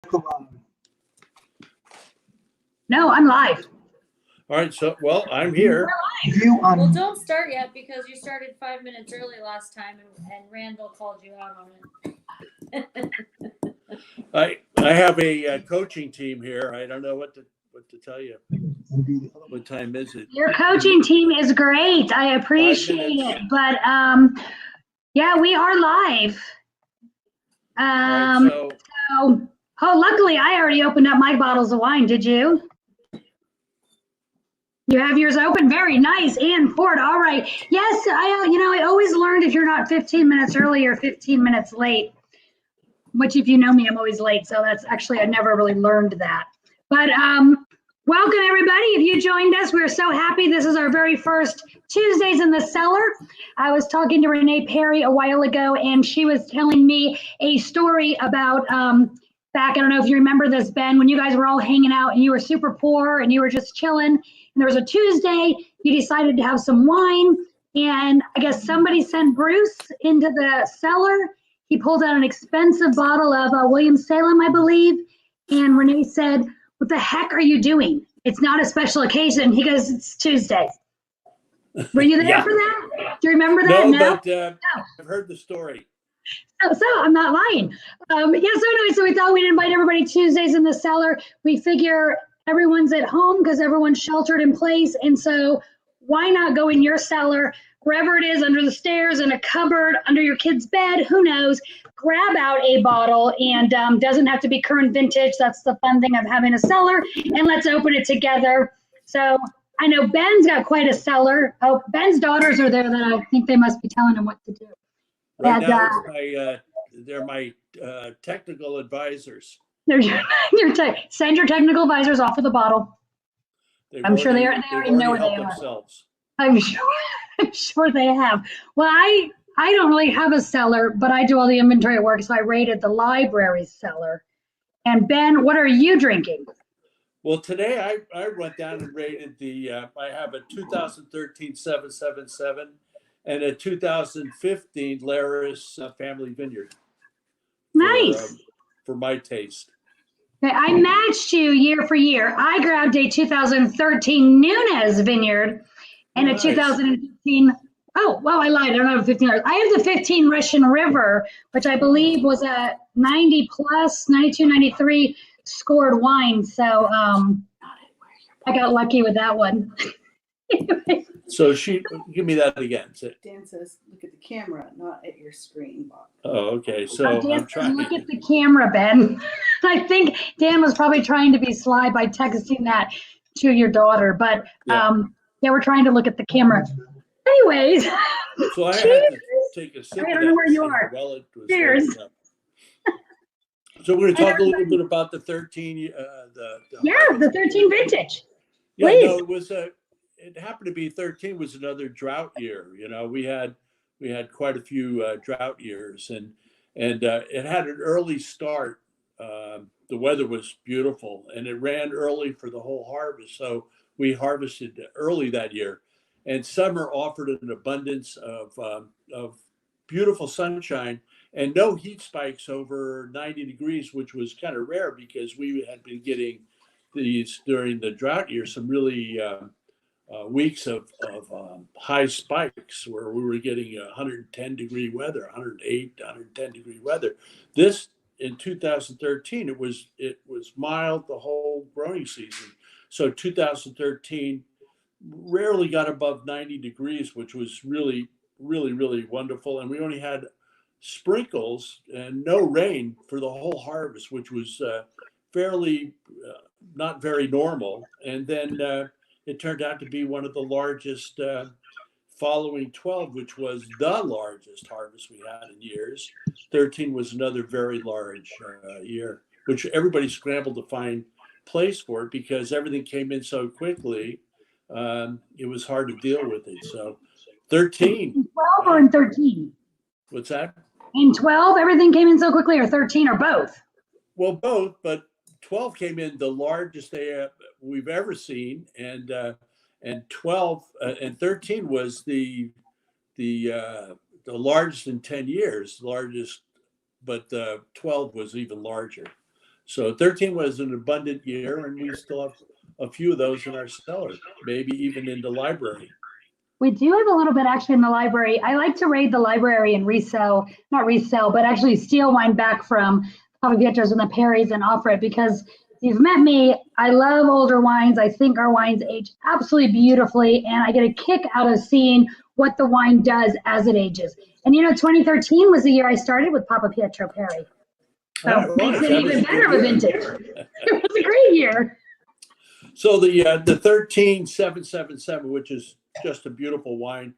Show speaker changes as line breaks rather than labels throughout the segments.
Come on.
No, I'm live.
All right, so, well, I'm here.
View on.
Well, don't start yet because you started 5 minutes early last time and Randall called you out on it.
I have a coaching team here. I don't know what to tell you. What time is it?
Your coaching team is great. I appreciate it. But yeah, we are live.
All right, so
Luckily I already opened up my bottles of wine. Did you? You have yours open? Very nice and poured. All right. Yes, I always learned if you're not 15 minutes early or 15 minutes late, which if you know me, I'm always late. So that's actually, I never really learned that. But welcome everybody. If you joined us, we're so happy. This is our very first Tuesdays in the Cellar. I was talking to Renee Perry a while ago, and she was telling me a story about back, I don't know if you remember this, Ben, when you guys were all hanging out and you were super poor and you were just chilling. And there was a Tuesday, you decided to have some wine. And I guess somebody sent Bruce into the cellar. He pulled out an expensive bottle of William Salem, I believe. And Renee said, "What the heck are you doing? It's not a special occasion." He goes, "It's Tuesday." Were you there
Yeah.
for that? Do you remember that?
No, but I've heard the story.
So I'm not lying. So anyway, so we thought we'd invite everybody Tuesdays in the Cellar. We figure everyone's at home because everyone's sheltered in place. And so why not go in your cellar, wherever it is, under the stairs, in a cupboard, under your kid's bed, who knows, grab out a bottle, and doesn't have to be current vintage. That's the fun thing of having a cellar, and let's open it together. So I know Ben's got quite a cellar. Oh, Ben's daughters are there that I think they must be telling him what to do.
Right
And,
now, they're my technical advisors.
Send your technical advisors off with a bottle. I'm sure they already know where they are.
Themselves.
I'm sure they have. Well, I don't really have a cellar, but I do all the inventory at work, so I raided the library cellar. And Ben, what are you drinking?
Well, today I went down and rated I have a 2013 777 and a 2015 Laris Family Vineyard.
Nice.
For my taste.
Okay, I matched you year for year. I grabbed a 2013 Nunez Vineyard and a 2015. Oh, well, I lied. I don't have a 15. I have the 15 Russian River, which I believe was a 90 plus, 92, 93 scored wine. So I got lucky with that one. Anyway.
So give me that again.
Dan says, look at the camera, not at your screen.
Oh, okay. So I'm trying.
Look at the camera, Ben. I think Dan was probably trying to be sly by texting that to your daughter, but they were trying to look at the camera. Anyways.
So I had to take a sip.
I don't know where you are. Cheers.
So we're going to talk a little bit about the 13.
The 13 vintage.
Yeah,
Please.
no, it happened to be 13 was another drought year. You know, we had quite a few drought years, and it had an early start. The weather was beautiful, and it ran early for the whole harvest. So we harvested early that year, and summer offered an abundance of beautiful sunshine and no heat spikes over 90 degrees, which was kind of rare because we had been getting these during the drought year, some really weeks of high spikes where we were getting 110 degree weather, 108, 110 degree weather. This in 2013, it was mild the whole growing season. So 2013 rarely got above 90 degrees, which was really, really, really wonderful. And we only had sprinkles and no rain for the whole harvest, which was fairly not very normal. And then it turned out to be one of the largest following 12, which was the largest harvest we had in years. 13 was another very large year, which everybody scrambled to find place for it because everything came in so quickly. It was hard to deal with it. So 13.
In 12 or in 13?
What's that?
In 12, everything came in so quickly, or 13, or both?
Well, both, but 12 came in the largest we've ever seen, and 12 and 13 was the largest in 10 years, but 12 was even larger. So 13 was an abundant year, and we still have a few of those in our cellar, maybe even in the library.
We do have a little bit actually in the library. I like to raid the library and not resell, but actually steal wine back from Papa Pietro's and the Perrys and offer it because you've met me. I love older wines. I think our wines age absolutely beautifully, and I get a kick out of seeing what the wine does as it ages. And 2013 was the year I started with Papa Pietro Perry. So
It
makes
was.
it
That was
even
a
better of a
good year.
vintage. It was a great year.
So the 13777, which is just a beautiful wine,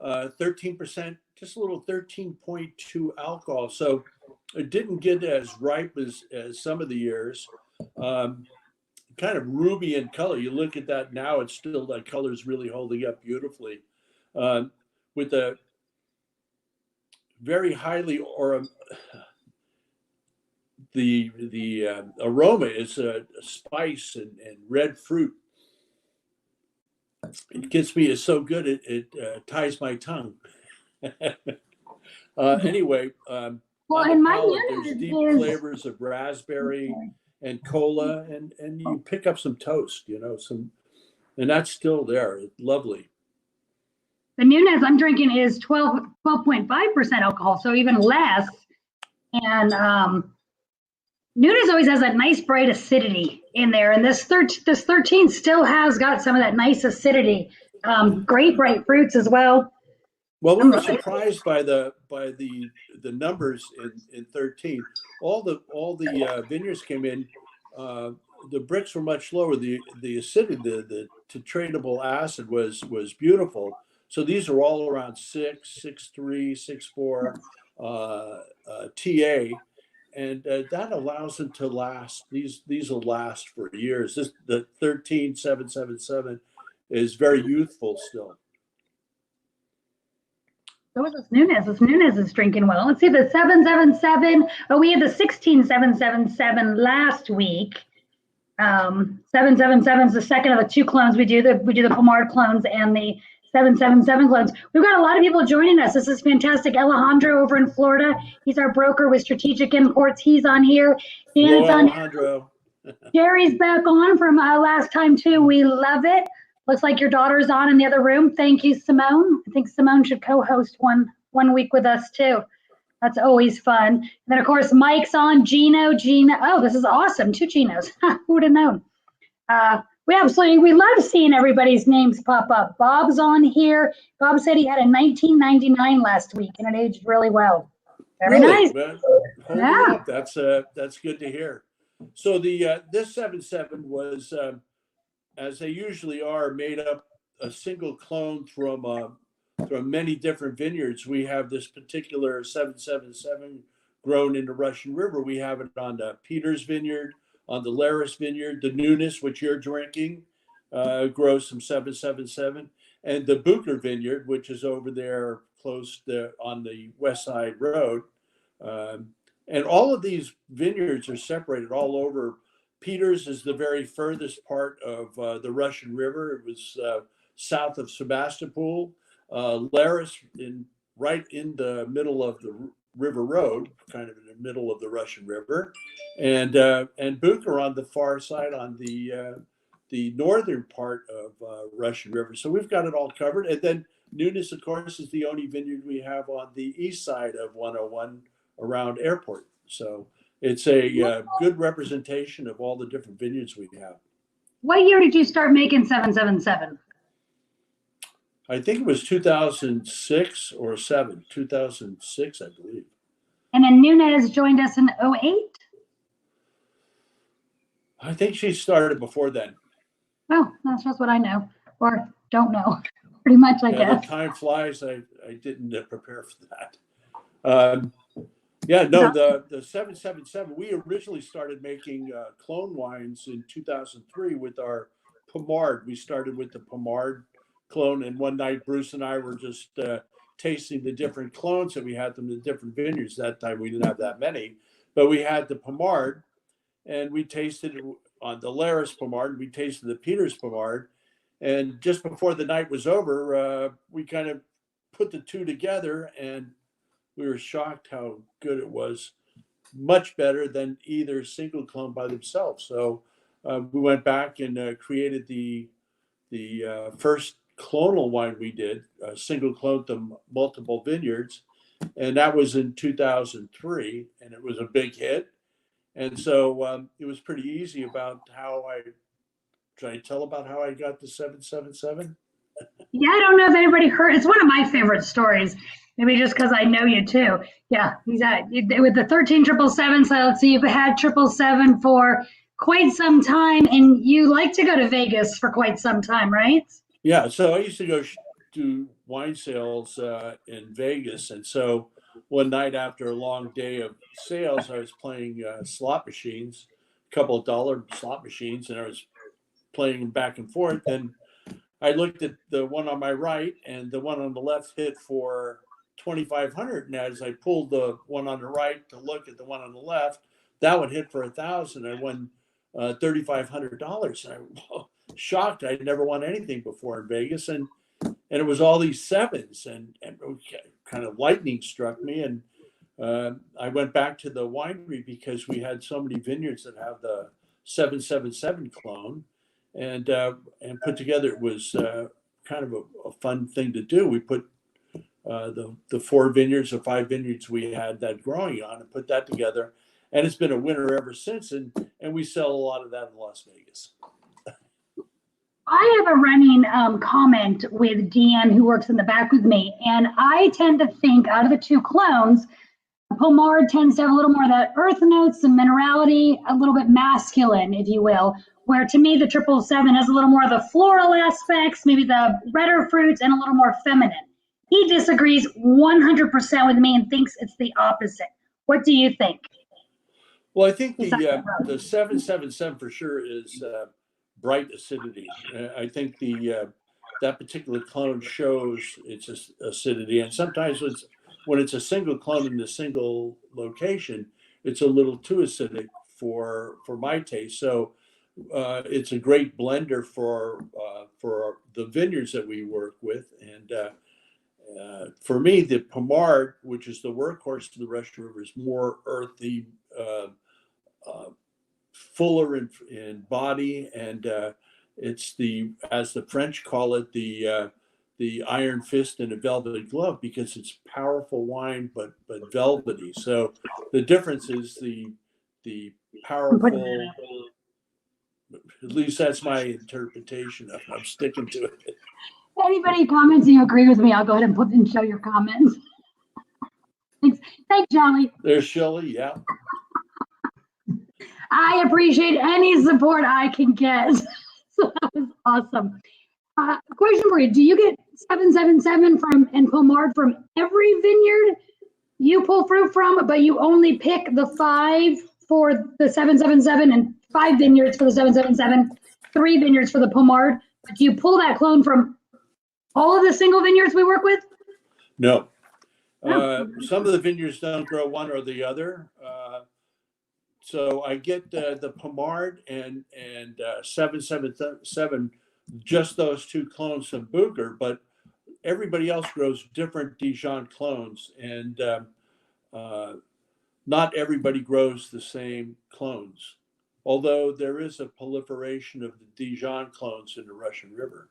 13%, just a little 13.2 alcohol. So it didn't get as ripe as some of the years. Kind of ruby in color. You look at that now, it's still, that color is really holding up beautifully. With a very highly, or the aroma is a spice and red fruit. It gets me, it's so good, it ties my tongue. Anyway,
Well,
on
and
the
my
palate, there's
unit
deep
is
flavors of raspberry and cola, and you pick up some toast, and that's still there. It's lovely.
the Nunez I'm drinking is 12.5% alcohol, so even less. And Nunez always has that nice bright acidity in there, and this 13 still has got some of that nice acidity. Great bright fruits as well.
Well, we were surprised by the numbers in 13. All the vineyards came in. The bricks were much lower. The acidity, the titratable acid was beautiful. So these are all around 6.3, 6.4 TA, and that allows them to last. These will last for years. The 13777 is very youthful still.
So is this Nunez. This Nunez is drinking well. Let's see the 777. Oh, we had the 16777 last week. 777 is the second of the two clones we do. We do the Pomard clones and the 777 clones. We've got a lot of people joining us. This is fantastic. Alejandro over in Florida. He's our broker with Strategic Imports. He's on here.
Hello,
Dan's on
Alejandro.
Jerry's back on from last time too. We love it. Looks like your daughter's on in the other room. Thank you, Simone. I think Simone should co-host one week with us too. That's always fun. And then of course Mike's on. Gino. Oh, this is awesome. Two Ginos. Who would have known? We love seeing everybody's names pop up. Bob's on here. Bob said he had a 1999 last week and it aged really well. Very nice.
Holding up. That's good to hear. So this 7.7 was, as they usually are, made up a single clone from many different vineyards. We have this particular 777 grown in the Russian River. We have it on the Peters Vineyard, on the Laris Vineyard, the Nunes, which you're drinking, grows some 777, and the Buchner Vineyard, which is over there close on the West Side Road. And all of these vineyards are separated all over. Peters is the very furthest part of the Russian River. It was south of Sebastopol. Laris right in the middle of the River Road, kind of in the middle of the Russian River, and Bucher on the far side, on the northern part of Russian River. So we've got it all covered. And then Nunes, of course, is the only vineyard we have on the east side of 101 around Airport. So it's a good representation of all the different vineyards we have.
What year did you start making 777?
I think it was 2006 or 7, 2006, I believe.
And then Nunez joined us in 08?
I think she started before then.
Oh, that's just what I know, or don't know, pretty much, I guess.
The time flies. I didn't prepare for that. The 777, we originally started making clone wines in 2003 with our Pomard. We started with the Pomard clone, and one night Bruce and I were just tasting the different clones, and we had them in different vineyards. That time we didn't have that many, but we had the Pomard, and we tasted it on the Laris Pomard, we tasted the Peters Pomard, and just before the night was over, we kind of put the two together, and we were shocked how good it was. much better than either single clone by themselves. So we went back and created the first clonal wine we did, single cloned them multiple vineyards, and that was in 2003, and it was a big hit. And so it was pretty easy about how should I tell about how I got the 777?
Yeah, I don't know if anybody heard. It's one of my favorite stories. Maybe just because I know you too. Yeah, he's at with the 13777. So let's see, you've had 777 for quite some time, and you like to go to Vegas for quite some time, right?
Yeah, so I used to go do wine sales in Vegas, and so one night after a long day of sales, I was playing slot machines, a couple of dollar slot machines, and I was playing them back and forth. And I looked at the one on my right, and the one on the left hit for 2,500. And as I pulled the one on the right to look at the one on the left, that one hit for 1,000. I won $3,500, and I was shocked. I'd never won anything before in Vegas, and it was all these sevens, and kind of lightning struck me. And I went back to the winery because we had so many vineyards that have the 777 clone, and put together. It was kind of a fun thing to do. We put the 4 vineyards or 5 vineyards we had that growing on, and put that together, and it's been a winner ever since. And we sell a lot of that in Las Vegas.
I have a running comment with Deanne, who works in the back with me, and I tend to think out of the 2 clones, Pomard tends to have a little more of that earth notes and minerality, a little bit masculine, if you will, where to me the 777 has a little more of the floral aspects, maybe the redder fruits, and a little more feminine. He disagrees 100% with me and thinks it's the opposite. What do you think?
Well, I think the 777 for sure is bright acidity. I think that particular clone shows its acidity, and sometimes when it's a single clone in a single location, it's a little too acidic for my taste. So it's a great blender for the vineyards that we work with. And for me, the Pomard, which is the workhorse to the Russian River, is more earthy, fuller in body, and it's as the French call it, the iron fist in a velvet glove, because it's powerful wine, but velvety. So the difference is the powerful. At least that's my interpretation of it. I'm sticking to it.
Anybody comments and you agree with me, I'll go ahead and put and show your comments. Thanks, Jolly.
There's Shelley, yeah.
I appreciate any support I can get. So that was awesome. Question for you: do you get 777 and Pomard from every vineyard you pull fruit from, but you only pick the 5 for the 777 and 5 vineyards for the 777, 3 vineyards for the Pomard? But do you pull that clone from all of the single vineyards we work with?
No. Some of the vineyards don't grow one or the other. So I get the Pomard and 777, just those 2 clones from Booker, but everybody else grows different Dijon clones, and not everybody grows the same clones, although there is a proliferation of the Dijon clones in the Russian River.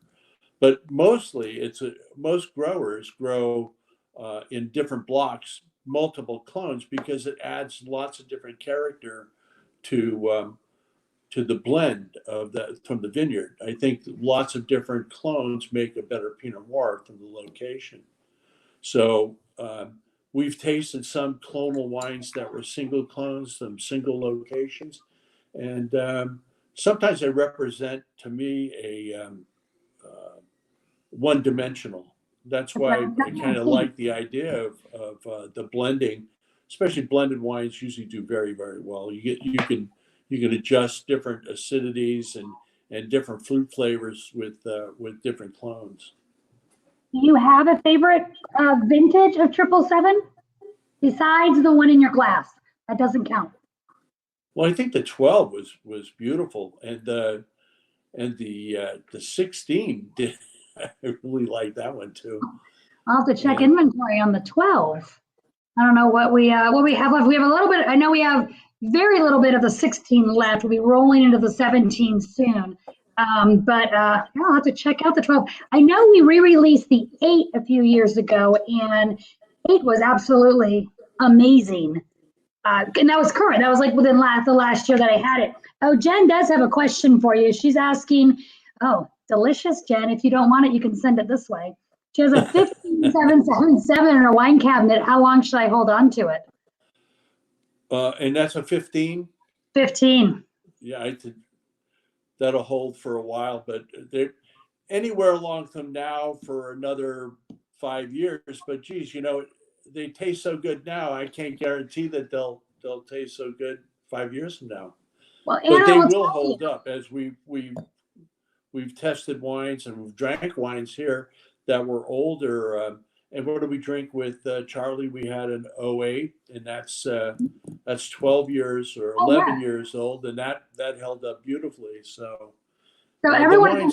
But mostly, most growers grow in different blocks, multiple clones, because it adds lots of different character to the blend from the vineyard. I think lots of different clones make a better Pinot Noir from the location. So we've tasted some clonal wines that were single clones, some single locations, and sometimes they represent to me a one-dimensional. That's why I kind of like the idea of the blending, especially blended wines usually do very, very well. You can adjust different acidities and different fruit flavors with different clones.
Do you have a favorite vintage of 777 besides the one in your glass? That doesn't count.
Well, I think the 12 was beautiful, and the 16 did. I really like that one too.
I'll have to check inventory on the 12. I don't know what we have left. We have a little bit. I know we have very little bit of the 16 left. We'll be rolling into the 17 soon. But yeah, I'll have to check out the 12. I know we re-released the 8 a few years ago, and 8 was absolutely amazing. And that was current. That was like within the last year that I had it. Oh, Jen does have a question for you. She's asking, oh, delicious, Jen. If you don't want it, you can send it this way. She has a 15777 in her wine cabinet. How long should I hold on to it?
And that's a 15.
15.
Yeah, that'll hold for a while, but they're anywhere along from now for another 5 years. But geez, they taste so good now. I can't guarantee that they'll taste so good 5 years from now.
Well,
But they
Anna,
will hold up as we've tested wines and we've drank wines here that were older. And what do we drink with Charlie? We had an 08, and that's 12 years or 11 years old, and that held up beautifully. So
everyone.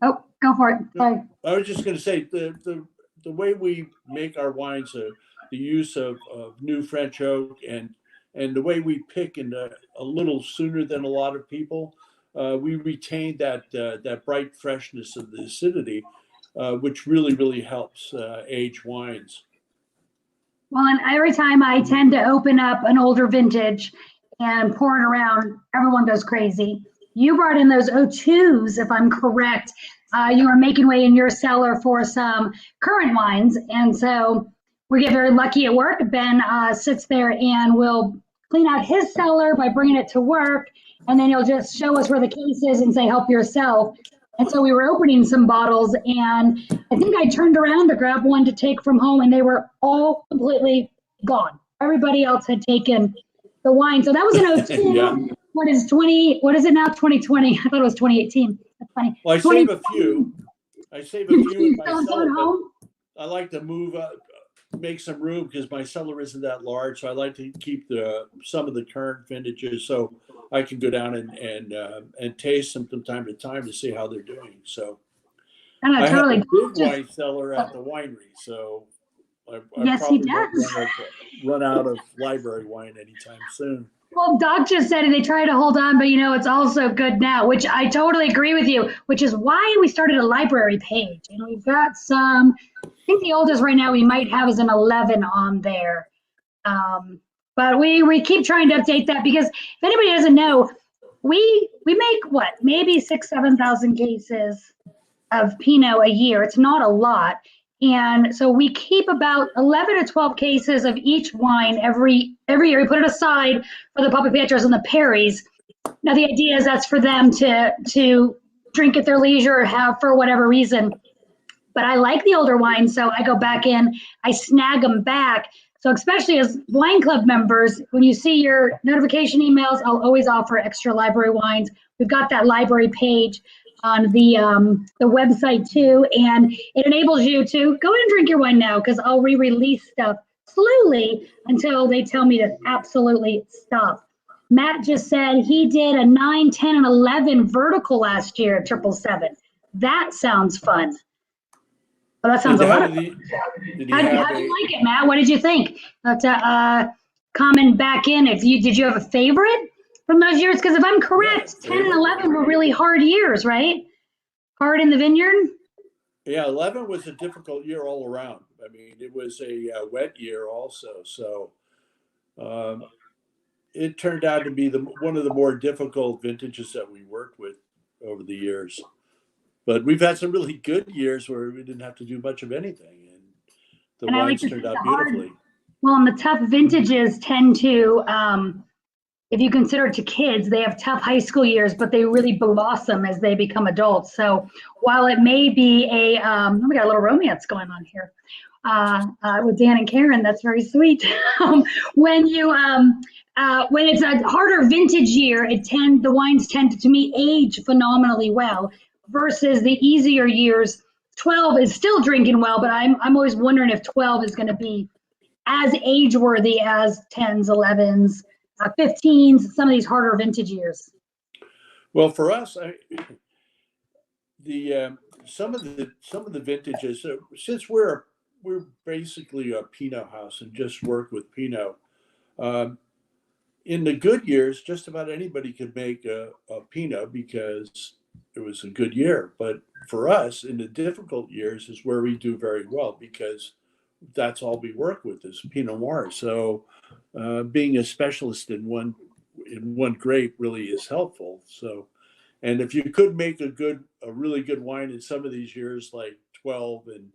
Oh, go for it. Sorry.
I was just going to say the way we make our wines, the use of new French oak, and the way we pick a little sooner than a lot of people, we retain that bright freshness of the acidity, which really helps age wines.
Well, and every time I tend to open up an older vintage and pour it around, everyone goes crazy. You brought in those O2s, if I'm correct. You are making way in your cellar for some current wines. And so we get very lucky at work. Ben sits there and will clean out his cellar by bringing it to work. And then he'll just show us where the case is and say, help yourself. And so we were opening some bottles, and I think I turned around to grab one to take from home, and they were all completely gone. Everybody else had taken the wine. So that was an 02.
Yeah.
What is it now? 2020. I thought it was 2018. That's funny.
Well, I save a few in my cellar, but I like to move up, make some room because my cellar isn't that large. So I like to keep some of the current vintages so I can go down and taste them from time to time to see how they're doing. So I have a big wine cellar at the winery, so I probably won't run out of library wine anytime soon.
Well, Doc just said they try to hold on, but it's also good now, which I totally agree with you, which is why we started a library page. We've got some, I think the oldest right now we might have is an 11 on there. But we keep trying to update that because if anybody doesn't know, we make maybe 6,000-7,000 cases of Pinot a year. It's not a lot. And so we keep about 11 to 12 cases of each wine every year. We put it aside for the Papa Pietros and the Perrys. Now the idea is that's for them to drink at their leisure or have for whatever reason. But I like the older wines, so I go back in, I snag them back. So especially as wine club members, when you see your notification emails, I'll always offer extra library wines. We've got that library page on the website too, and it enables you to go and drink your wine now because I'll re-release stuff slowly until they tell me to absolutely stop. Matt just said he did a 9, 10, and 11 vertical last year at 777. That sounds fun. Well, that sounds a lot of fun. How did you like it, Matt? What did you think? Comment back in. Did you have a favorite from those years? Because if I'm correct, 10 and 11 were really hard years, right? Hard in the vineyard?
Yeah, 11 was a difficult year all around. I mean, it was a wet year also. So it turned out to be one of the more difficult vintages that we worked with over the years. But we've had some really good years where we didn't have to do much of anything. And the wines turned out beautifully.
Well, and the tough vintages tend to, if you consider it to kids, they have tough high school years, but they really blossom as they become adults. So while it may be we got a little romance going on here with Dan and Karen, that's very sweet. When it's a harder vintage year, the wines tend to me age phenomenally well versus the easier years. 12 is still drinking well, but I'm always wondering if 12 is going to be as age worthy as 10s, 11s. 15s, some of these harder vintage years.
Well, for us, some of the vintages, since we're we're basically a Pinot house and just work with Pinot. Um, in the good years, just about anybody could make a Pinot because it was a good year. But for us, in the difficult years, is where we do very well because that's all we work with is Pinot Noir. So being a specialist in one grape really is helpful. So, and if you could make a really good wine in some of these years, like 12 and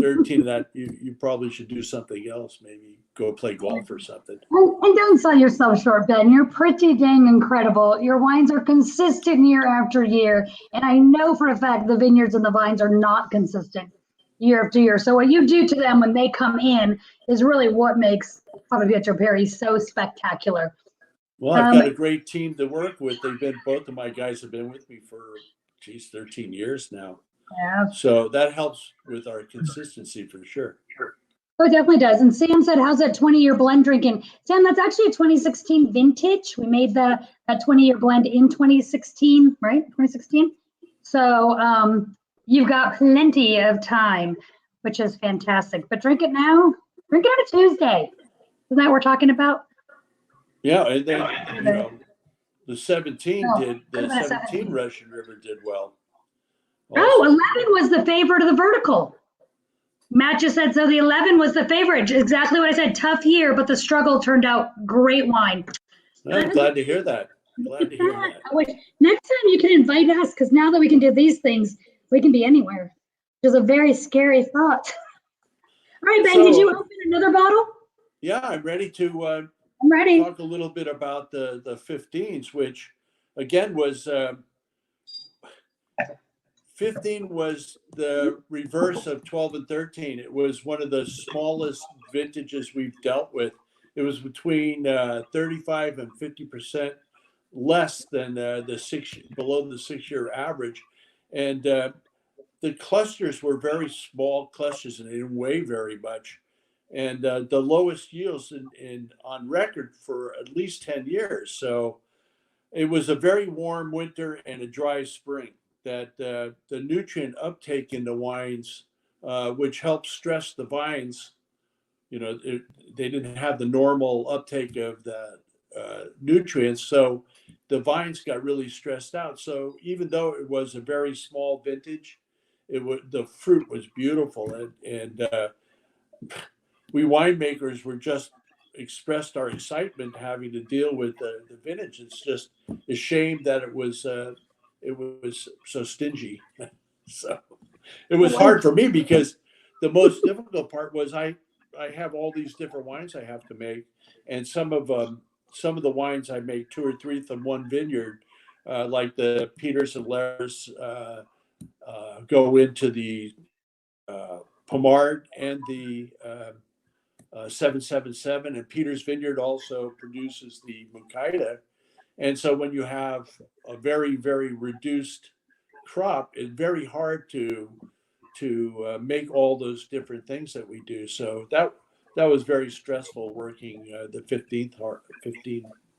13 of that, you probably should do something else. Maybe go play golf or something.
And don't sell yourself short, Ben. You're pretty dang incredible. Your wines are consistent year after year. And I know for a fact the vineyards and the vines are not consistent year after year. So what you do to them when they come in is really what makes Papa Pietro Perry so spectacular.
Well, I've got a great team to work with. Both of my guys have been with me for, 13 years now.
Yeah.
So that helps with our consistency for sure.
Oh, it definitely does. And Sam said, how's that 20-year blend drinking? Sam, that's actually a 2016 vintage. We made that 20-year blend in 2016, right? 2016. So you've got plenty of time, which is fantastic. But drink it now. Drink it on a Tuesday. Isn't that what we're talking about?
Yeah, and then, the 17 Russian River did well. Also.
Oh, 11 was the favorite of the vertical. Matt just said, so the 11 was the favorite. Exactly what I said. Tough year, but the struggle turned out great wine.
I'm glad to hear that. Glad to hear that.
Next time you can invite us, because now that we can do these things, we can be anywhere. Which is a very scary thought. All right, Ben, did you open another bottle?
Yeah, I'm ready to
I'm ready.
Talk a little bit about the 15s, which again was 15 was the reverse of 12 and 13. It was one of the smallest vintages we've dealt with. It was between 35 and 50% less than below the 6-year average. And the clusters were very small clusters and they didn't weigh very much. And the lowest yields on record for at least 10 years. So it was a very warm winter and a dry spring that the nutrient uptake in the wines, which helps stress the vines, they didn't have the normal uptake of the nutrients. So the vines got really stressed out. So even though it was a very small vintage, the fruit was beautiful. And we winemakers were just expressed our excitement having to deal with the vintage. It's just a shame that it was so stingy. So it was hard for me because the most difficult part was I have all these different wines I have to make, and some of the wines I make 2 or 3 from one vineyard, like the Peters and Lars, go into the Pomard and the 777, and Peter's Vineyard also produces the Mukaida. And so when you have a very, very reduced crop, it's very hard to make all those different things that we do. So that was very stressful working the 15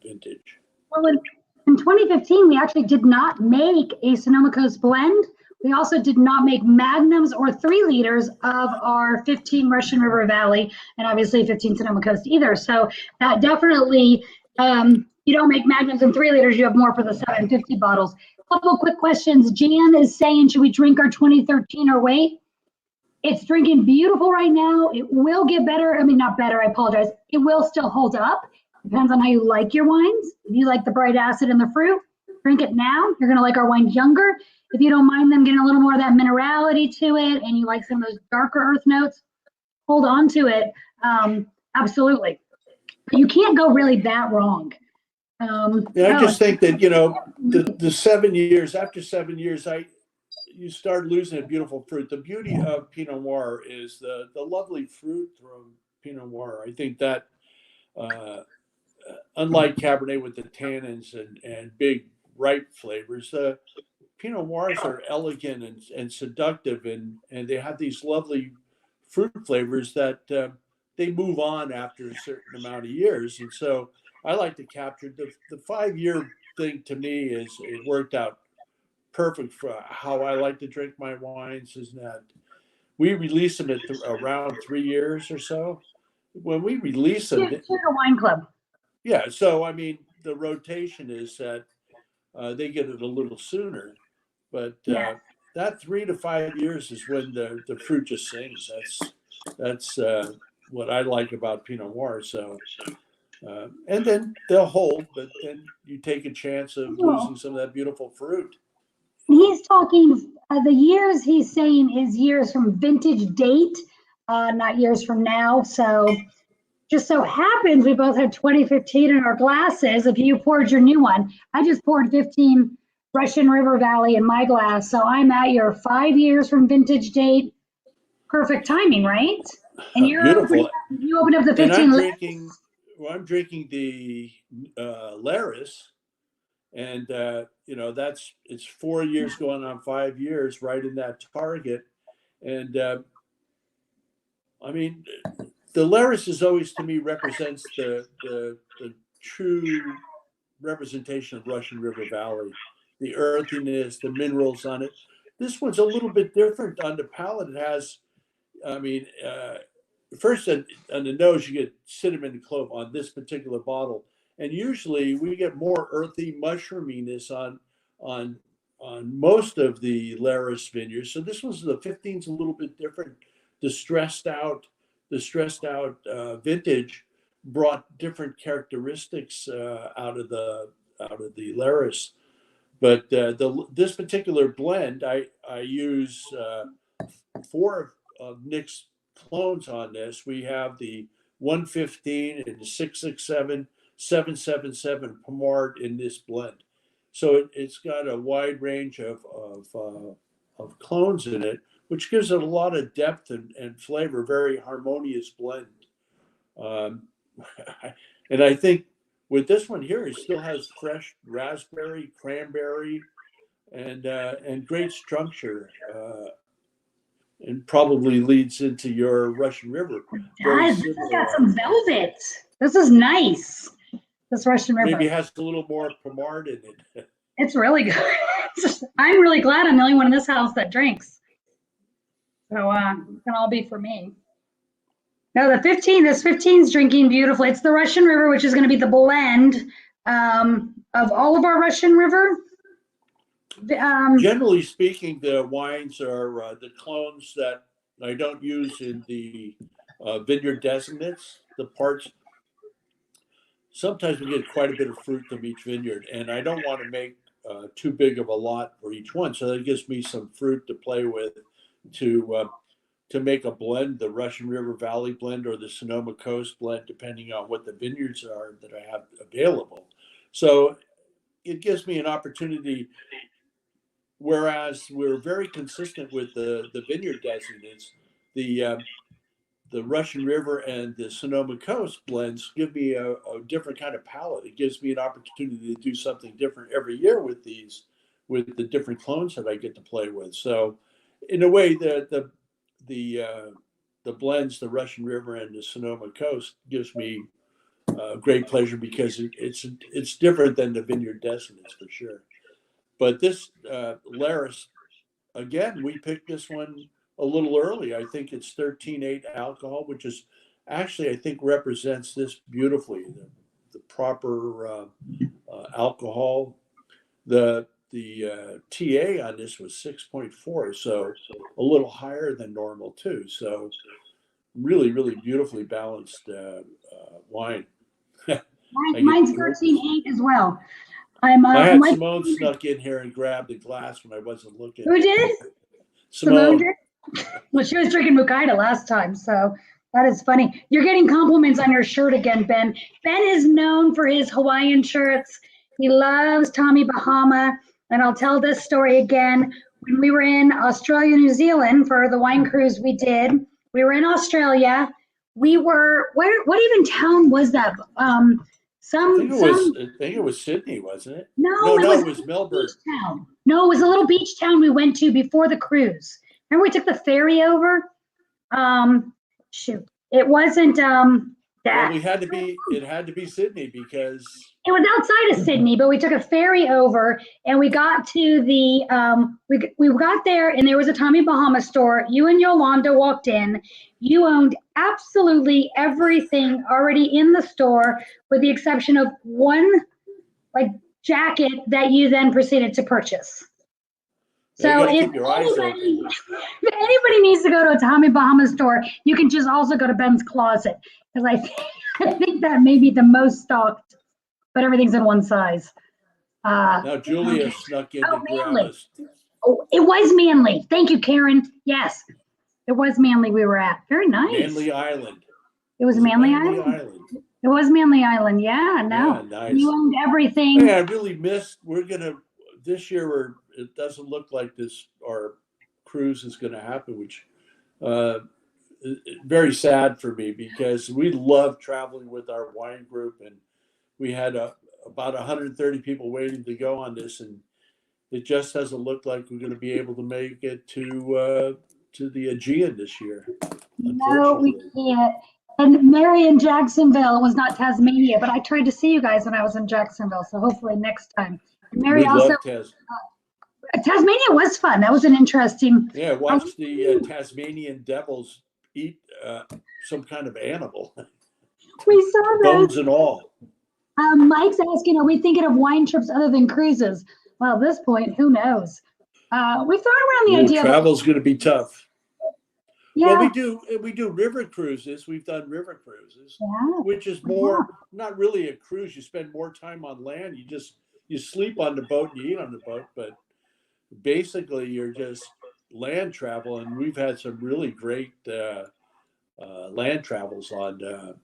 vintage.
Well, in 2015, we actually did not make a Sonoma Coast blend. We also did not make magnums or 3 liters of our 15 Russian River Valley, and obviously 15 Sonoma Coast either. So that definitely, you don't make magnums and 3 liters, you have more for the 750 bottles. Couple quick questions. Jan is saying, should we drink our 2013 or wait? It's drinking beautiful right now. It will get better. I mean, not better, I apologize. It will still hold up. Depends on how you like your wines. If you like the bright acid and the fruit, drink it now. You're gonna like our wines younger. If you don't mind them getting a little more of that minerality to it and you like some of those darker earth notes, hold on to it. Absolutely. You can't go really that wrong.
I just think that, the 7 years, after 7 years, you start losing a beautiful fruit. The beauty of Pinot Noir is the lovely fruit from Pinot Noir. I think that unlike Cabernet with the tannins and big ripe flavors, Pinot Noirs are elegant and seductive, and they have these lovely fruit flavors that they move on after a certain amount of years. And so I like to capture the 5-year thing. To me, it worked out perfect for how I like to drink my wines. Is that we release them at around 3 years or so. When we release them,
To the wine club.
yeah. So I mean, the rotation is that they get it a little sooner, but
Yeah.
that 3 to 5 years is when the fruit just sings. That's what I like about Pinot Noir. So. And then they'll hold, but then you take a chance of losing some of that beautiful fruit.
He's talking, the years he's saying is years from vintage date, not years from now. So just so happens we both had 2015 in our glasses. If you poured your new one, I just poured 15 Russian River Valley in my glass. So I'm at your 5 years from vintage date. Perfect timing, right? And
Beautiful.
You opened up the 15.
I'm drinking the Laris, and it's 4 years going on 5 years, right in that target. And I mean, the Laris is always to me represents the true representation of Russian River Valley, the earthiness, the minerals on it. This one's a little bit different on the palate. It has, I mean, first on the nose, you get cinnamon and clove on this particular bottle, and usually we get more earthy mushroominess on most of the Laris vineyards. So this was the 15's a little bit different. The stressed out vintage brought different characteristics out of the Laris. But this particular blend, I use 4 of Nick's clones on this. We have the 115 and the 667, 777 Pomard in this blend. So it's got a wide range of clones in it, which gives it a lot of depth and flavor, very harmonious blend. And I think with this one here, it still has fresh raspberry, cranberry, and great structure. And probably leads into your Russian River.
This has got some velvet. This is nice. This Russian River.
Maybe it has a little more Pomard in it.
It's really good. I'm really glad I'm the only one in this house that drinks. So it can all be for me. No, this 15's drinking beautifully. It's the Russian River, which is going to be the blend of all of our Russian River.
Generally speaking, the wines are the clones that I don't use in the vineyard designates. The parts, sometimes we get quite a bit of fruit from each vineyard, and I don't want to make too big of a lot for each one. So that gives me some fruit to play with to make a blend, the Russian River Valley blend or the Sonoma Coast blend, depending on what the vineyards are that I have available. So it gives me an opportunity. Whereas we're very consistent with the vineyard designates, the Russian River and the Sonoma Coast blends give me a different kind of palate. It gives me an opportunity to do something different every year with the different clones that I get to play with. So, in a way, the blends, the Russian River and the Sonoma Coast, gives me great pleasure because it's different than the vineyard designates for sure. But this Laris, again, we picked this one a little early. I think it's 13.8 alcohol, which is actually, I think, represents this beautifully. The proper alcohol. The TA on this was 6.4, so a little higher than normal too. So really, really beautifully balanced wine.
Mine's 13.8 as well.
I had Simone snuck in here and grabbed the glass when I wasn't looking.
Who did? Simone did? Well, she was drinking Mukaida last time, so that is funny. You're getting compliments on your shirt again, Ben. Ben is known for his Hawaiian shirts. He loves Tommy Bahama, and I'll tell this story again. When we were in Australia, New Zealand for the wine cruise we did, we were in Australia. We were, what even town was that? I
think it was Sydney, wasn't it?
No, it was Melbourne. Town. No, it was a little beach town we went to before the cruise. Remember we took the ferry over? Shoot, it wasn't.
Well,
That
it had to be Sydney because
it was outside of Sydney, but we took a ferry over and we got to the we got there and there was a Tommy Bahama store. You and Yolanda walked in. You owned absolutely everything already in the store, with the exception of one like jacket that you then proceeded to purchase.
you
So
got to
if
keep your eyes
anybody,
open.
if anybody needs to go to a Tommy Bahama store, you can just also go to Ben's Closet, because I think that may be the most stocked, but everything's in one size.
Now Julia snuck in to grab
Manly.
us.
Oh, it was Manly. Thank you, Karen. Yes, it was Manly we were at. Very nice.
Manly Island.
It was
Is it
Manly Island. It was Manly Island. Yeah, no.
Yeah, nice.
You owned everything.
Hey, I really missed. This year. It doesn't look like our cruise is gonna happen, which very sad for me, because we love traveling with our wine group, and we had about 130 people waiting to go on this, and it just doesn't look like we're going to be able to make it to the Aegean this year.
No, we can't. And Mary in Jacksonville was not Tasmania, but I tried to see you guys when I was in Jacksonville, so hopefully next time. And Mary also. Tasmania was fun. That was an interesting.
Yeah, watch the Tasmanian devils eat some kind of animal.
We saw
bones
those.
and all.
Mike's asking, are we thinking of wine trips other than cruises? Well, at this point, who knows? We've thrown around the idea.
Travel's going to be tough.
Yeah.
Well, we do river cruises. We've done river cruises, which is more not really a cruise. You spend more time on land. You sleep on the boat and you eat on the boat, but basically you're just land travel. And we've had some really great land travels on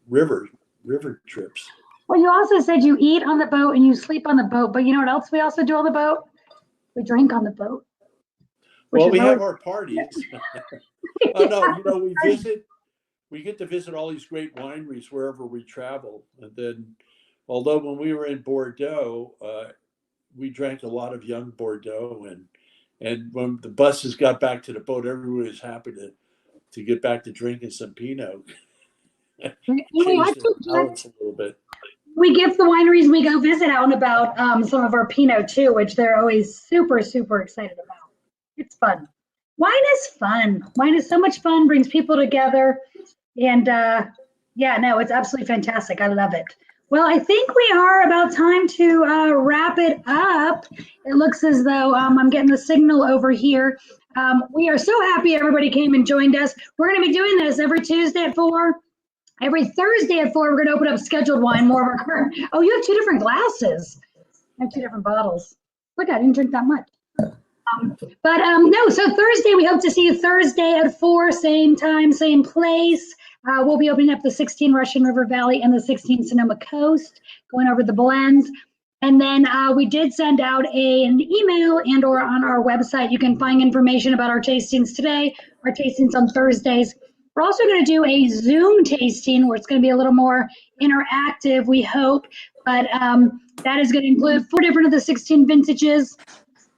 river trips.
Well, you also said you eat on the boat and you sleep on the boat, but you know what else we also do on the boat? We drink on the boat.
Well, we have our parties. No, we get to visit all these great wineries wherever we travel. And then, although when we were in Bordeaux, we drank a lot of young Bordeaux, and when the buses got back to the boat, everyone was happy to get back to drinking some Pinot. Change the balance a little bit.
We gift the wineries we go visit out and about some of our Pinot too, which they're always super, super excited about. It's fun. Wine is fun. Wine is so much fun, brings people together. And it's absolutely fantastic. I love it. Well, I think we are about time to wrap it up. It looks as though I'm getting the signal over here. We are so happy everybody came and joined us. We're going to be doing this every Tuesday at 4. Every Thursday at 4, we're going to open up scheduled wine, more of our current. Oh, you have 2 different glasses. I have 2 different bottles. Look, I didn't drink that much. No, so Thursday, we hope to see you Thursday at 4, same time, same place. We'll be opening up the 16 Russian River Valley and the 16 Sonoma Coast, going over the blends. And then we did send out an email and or on our website. You can find information about our tastings today, our tastings on Thursdays. We're also going to do a Zoom tasting where it's going to be a little more interactive, we hope. But that is going to include 4 different of the 16 vintages.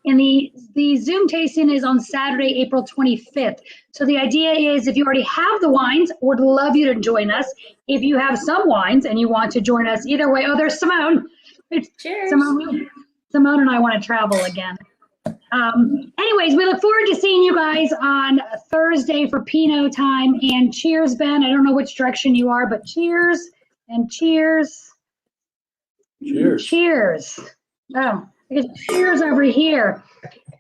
And the Zoom tasting is on Saturday, April 25th. So the idea is, if you already have the wines, would love you to join us. If you have some wines and you want to join us, either way. Oh, there's Simone.
Cheers.
Simone and I want to travel again. Anyways, we look forward to seeing you guys on Thursday for Pinot time. And cheers, Ben. I don't know which direction you are, but cheers and cheers.
Cheers.
Cheers. Oh, I guess cheers over here.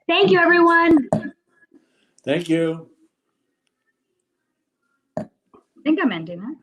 Thank you, everyone.
Thank you.
I think I'm ending it.